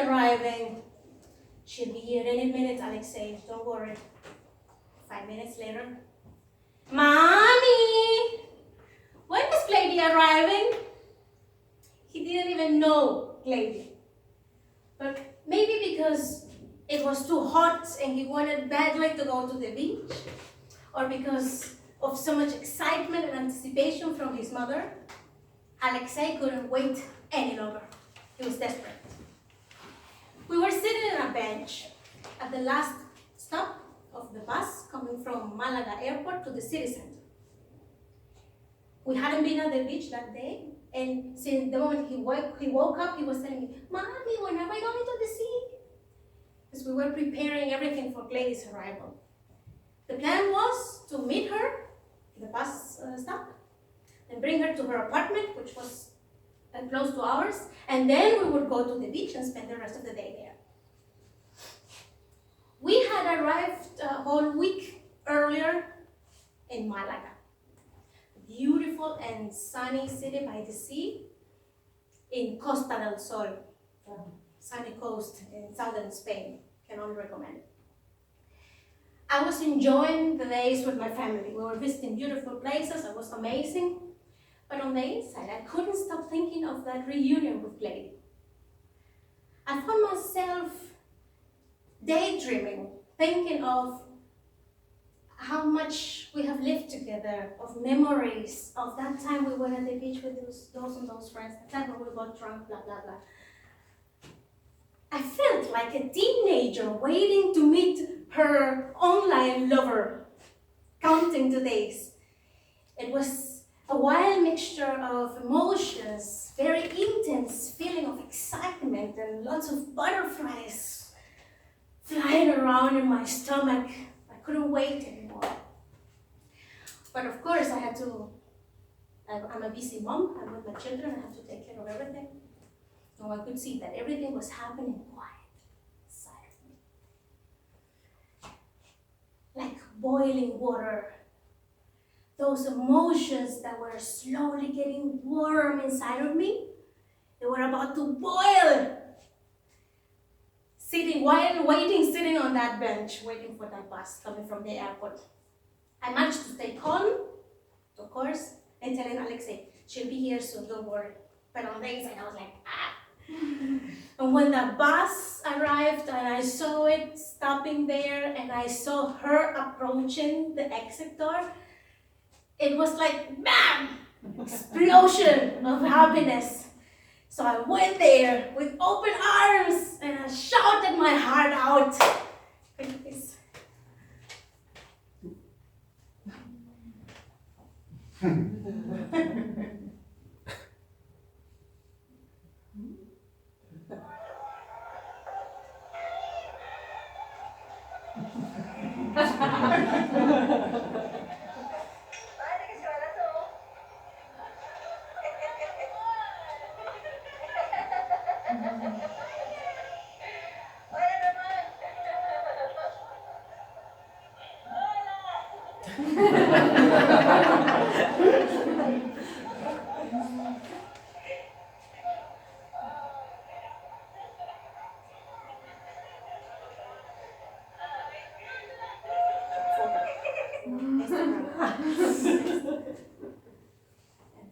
arriving. She'll be here any minute, Alexei, don't worry. 5 minutes later. Mommy! When is Lady arriving? He didn't even know Lady. But maybe because it was too hot and he wanted badly to go to the beach, or because of so much excitement and anticipation from his mother, Alexei couldn't wait any longer. He was desperate. We were sitting on a bench at the last stop of the bus coming from Malaga airport to the city center. We hadn't been at the beach that day, and since the moment he woke up, he was telling me, Mommy, when am I going to the sea? Because we were preparing everything for Glady's arrival. The plan was to meet her at the bus stop and bring her to her apartment, which was close to ours, and then we would go to the beach and spend the rest of the day there. We had arrived a whole week earlier in Malaga, a beautiful and sunny city by the sea in Costa del Sol, sunny coast in southern Spain. Can only recommend it. I was enjoying the days with my family. We were visiting beautiful places. It was amazing. But on the inside, I couldn't stop thinking of that reunion with Glady. I found myself daydreaming, thinking of how much we have lived together, of memories of that time we went at the beach with those friends, the time when we got drunk, blah, blah, blah. I felt like a teenager waiting to meet her online lover, counting the days. It was a wild mixture of emotions, very intense feeling of excitement and lots of butterflies flying around in my stomach. I couldn't wait anymore. But of course I'm a busy mom. I'm with my children. I have to take care of everything. So I could see that everything was happening quiet inside of me. Like boiling water. Those emotions that were slowly getting warm inside of me, they were about to boil. Sitting on that bench, waiting for that bus coming from the airport. I managed to stay calm, of course, and telling Alexei, she'll be here soon, don't worry. But on the inside, I was like, ah. And when the bus arrived and I saw it stopping there and I saw her approaching the exit door, it was like, bam! Explosion of happiness. So I went there with open arms and I shouted my heart out. Please.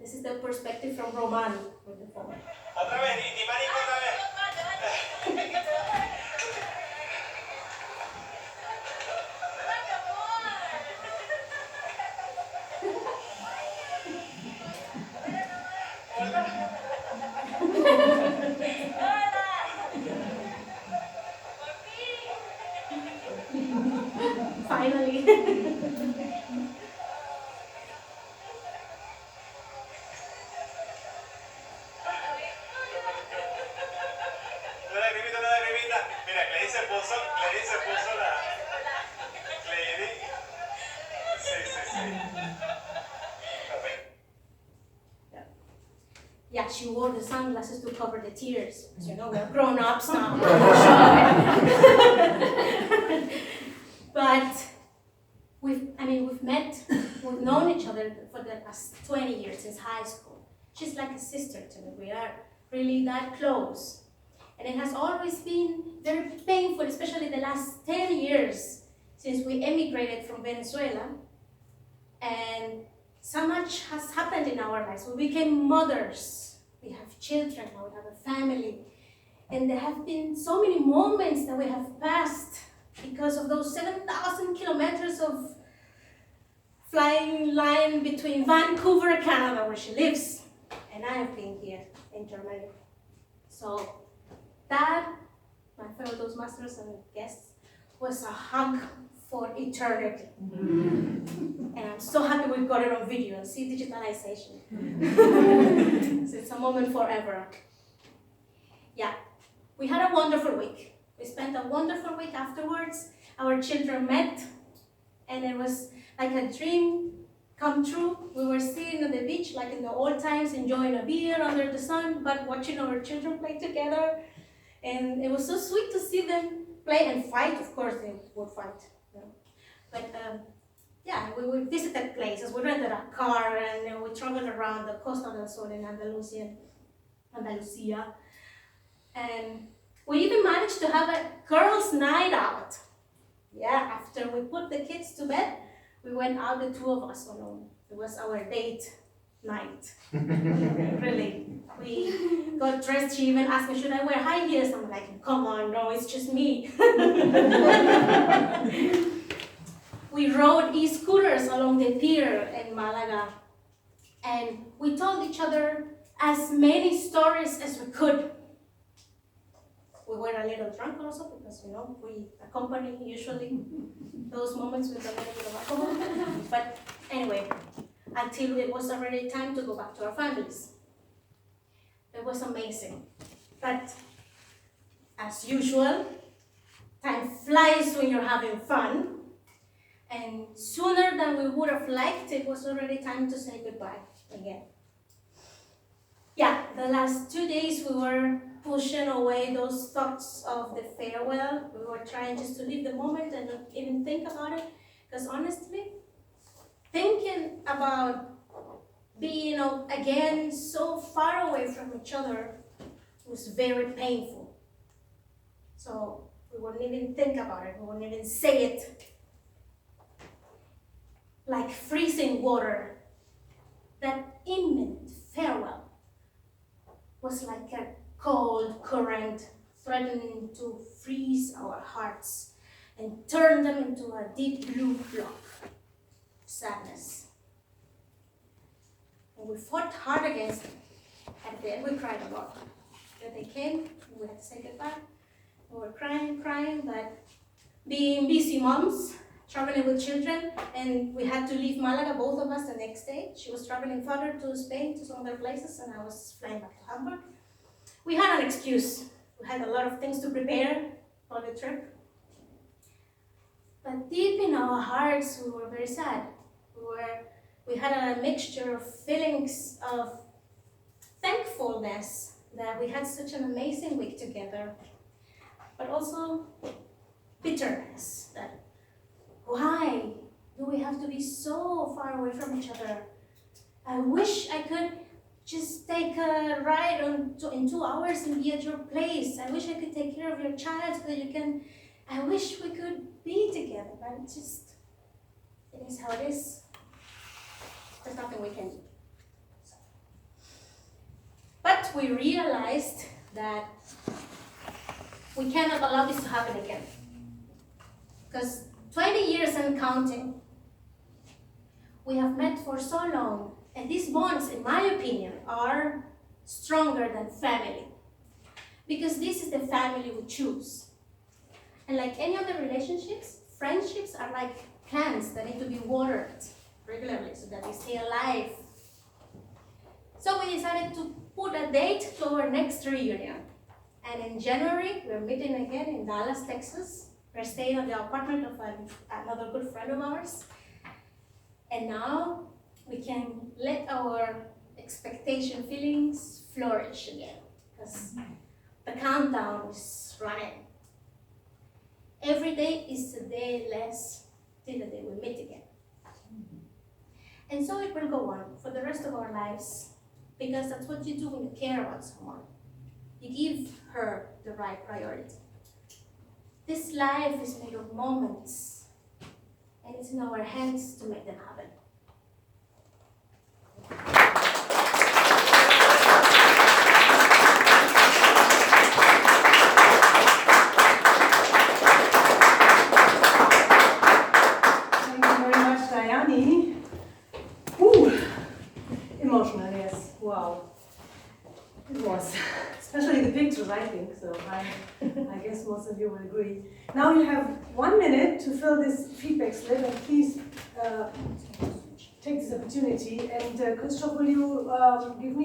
This is the perspective from Roman with the phone. Otra vez, ni marico otra vez. Finally. Mira, Clay se puso la... Clay... Sí. Yeah, she wore the sunglasses to cover the tears. As you know, we're grown-ups now. But we've known each other for the past 20 years, since high school. She's like a sister to me. We are really that close. And it has always been very painful, especially the last 10 years since we emigrated from Venezuela. And so much has happened in our lives. We became mothers. We have children now, we have a family. And there have been so many moments that we have passed because of those 7,000 kilometers of flying line between Vancouver, Canada, where she lives, and I have been here in Germany. So that, my fellow Toastmasters and guests, was a hug for eternity. And I'm so happy we got it on video. See digitalization. So it's a moment forever. Yeah, we had a wonderful week. We spent a wonderful week afterwards. Our children met, and it was like a dream come true. We were sitting on the beach like in the old times, enjoying a beer under the sun, but watching our children play together. And it was so sweet to see them play and fight. Of course, they would fight. You know. But yeah, we visited places. We rented a car and we traveled around the Costa del Sol in Andalusia. And we even managed to have a girls' night out. Yeah, after we put the kids to bed, we went out, the two of us alone. It was our date night. Really. We got dressed. She even asked me, should I wear high heels? I'm like, come on, no, it's just me. We rode e-scooters along the pier in Malaga. And we told each other as many stories as we could. We were a little drunk also because, you know, we accompany usually those moments with a little bit of alcohol. But anyway, until it was already time to go back to our families. It was amazing. But as usual, time flies when you're having fun. And sooner than we would have liked, it was already time to say goodbye again. Yeah, the last 2 days we were pushing away those thoughts of the farewell. We were trying just to live the moment and not even think about it. Because honestly, thinking about being again so far away from each other was very painful. So we wouldn't even think about it. We wouldn't even say it. Like freezing water, that imminent farewell was like a cold current threatening to freeze our hearts and turn them into a deep blue block of sadness. And we fought hard against them. At the end, we cried a lot. Then they came, and we had to say goodbye. We were crying, but being busy moms, traveling with children, and we had to leave Malaga, both of us, the next day. She was traveling further to Spain, to some other places, and I was flying back to Hamburg. We had an excuse. We had a lot of things to prepare for the trip. But deep in our hearts, we were very sad. We had a mixture of feelings of thankfulness that we had such an amazing week together, but also bitterness that why do we have to be so far away from each other? I wish I could just take a ride in 2 hours and be at your place. I wish I could take care of your child so that you can. I wish we could be together, but it is how it is. There's nothing we can do. But we realized that we cannot allow this to happen again. Because 20 years and counting, we have met for so long, and these bonds, in my opinion, are stronger than family. Because this is the family we choose. And like any other relationships, friendships are like plants that need to be watered regularly so that they stay alive. So we decided to put a date to our next reunion. And in January, we're meeting again in Dallas, Texas. We're staying at the apartment of another good friend of ours. And now we can let our expectation feelings flourish again. Because the countdown is running. Every day is a day less till the day we meet again. And so it will go on for the rest of our lives, because that's what you do when you care about someone. you give her the right priority. This life is made of moments, and it's in our hands to make them happen. Thank you very much, Diane. Ooh, emotional, yes. Wow. It was. Especially the pictures, I think. So I guess most of you will agree. Now you have 1 minute to fill this feedback slip, and please take this opportunity. And Christoph, will you give me